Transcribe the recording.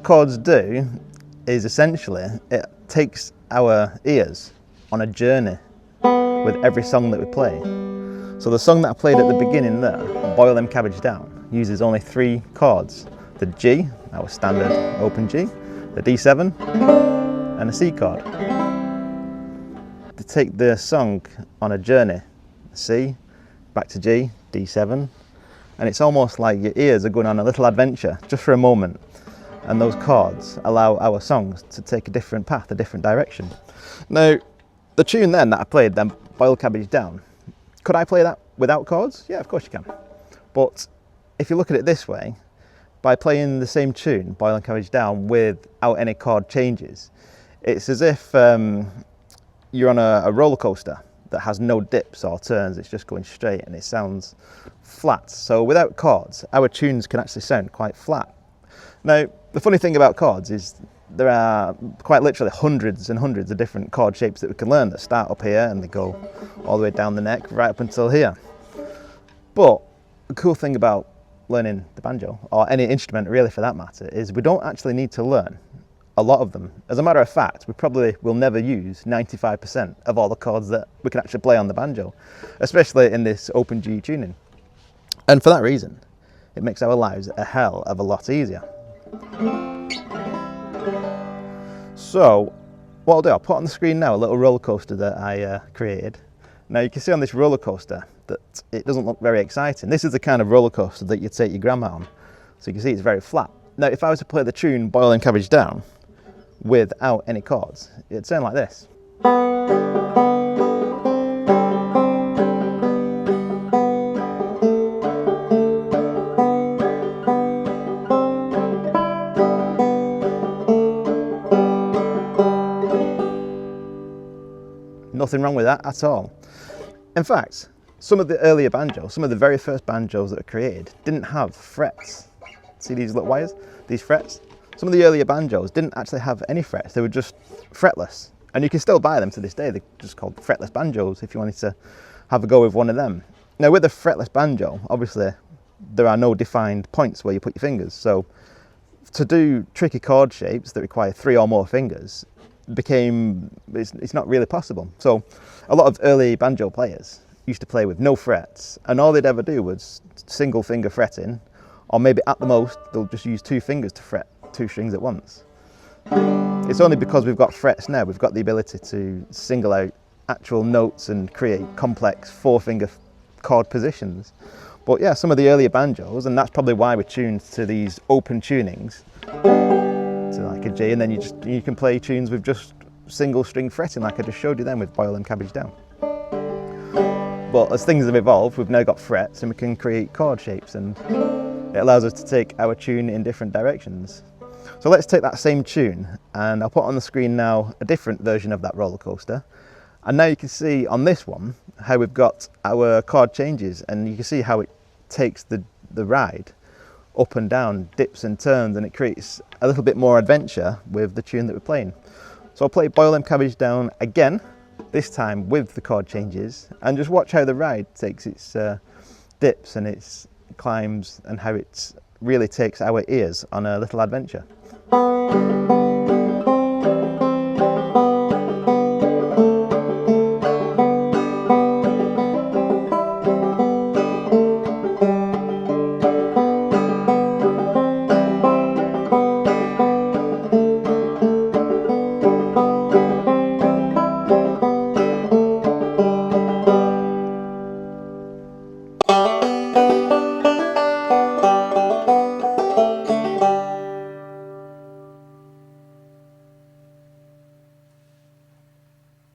chords do is essentially it takes our ears on a journey with every song that we play. So the song that I played at the beginning there, Boil Them Cabbage Down, uses only 3 chords. The G, our standard open G, the D7 and a C chord. To take the song on a journey, C, back to G, D7, and it's almost like your ears are going on a little adventure just for a moment, and those chords allow our songs to take a different path, a different direction. Now, the tune then that I played, then Boil Cabbage Down, could I play that without chords? Yeah, of course you can. But if you look at it this way, by playing the same tune, Boil Cabbage Down, without any chord changes, it's as if you're on a roller coaster that has no dips or turns, it's just going straight and it sounds flat. So without chords, our tunes can actually sound quite flat. Now, the funny thing about chords is there are quite literally hundreds and hundreds of different chord shapes that we can learn that start up here and they go all the way down the neck right up until here. But the cool thing about learning the banjo, or any instrument really for that matter, is we don't actually need to learn a lot of them. As a matter of fact, we probably will never use 95% of all the chords that we can actually play on the banjo, especially in this open G tuning. And for that reason, it makes our lives a hell of a lot easier. So what I'll do, I'll put on the screen now a little roller coaster that I created. Now you can see on this roller coaster that it doesn't look very exciting. This is the kind of roller coaster that you take your grandma on. So you can see it's very flat. Now if I was to play the tune Boil Them Cabbage Down without any chords, it'd sound like this. Nothing wrong with that at all. In fact, some of the earlier banjos, some of the very first banjos that were created, didn't have frets. See these little wires? These frets? Some of the earlier banjos didn't actually have any frets, they were just fretless. And you can still buy them to this day, they're just called fretless banjos if you wanted to have a go with one of them. Now with a fretless banjo, obviously there are no defined points where you put your fingers, so to do tricky chord shapes that require 3 or more fingers it's not really possible. So a lot of early banjo players used to play with no frets, and all they'd ever do was single finger fretting, or maybe at the most they'll just use 2 fingers to fret 2 strings at once. It's only because we've got frets now, we've got the ability to single out actual notes and create complex 4-finger chord positions. But yeah, some of the earlier banjos, and that's probably why we're tuned to these open tunings, to like a G, and then you can play tunes with just single string fretting like I just showed you then with Boil Them Cabbage Down. But as things have evolved, we've now got frets and we can create chord shapes, and it allows us to take our tune in different directions. So let's take that same tune, and I'll put on the screen now a different version of that roller coaster. And now you can see on this one how we've got our chord changes, and you can see how it takes the ride up and down, dips and turns, and it creates a little bit more adventure with the tune that we're playing. So I'll play Boil Them Cabbage Down again, this time with the chord changes, and just watch how the ride takes its dips and its climbs, and how it really takes our ears on a little adventure.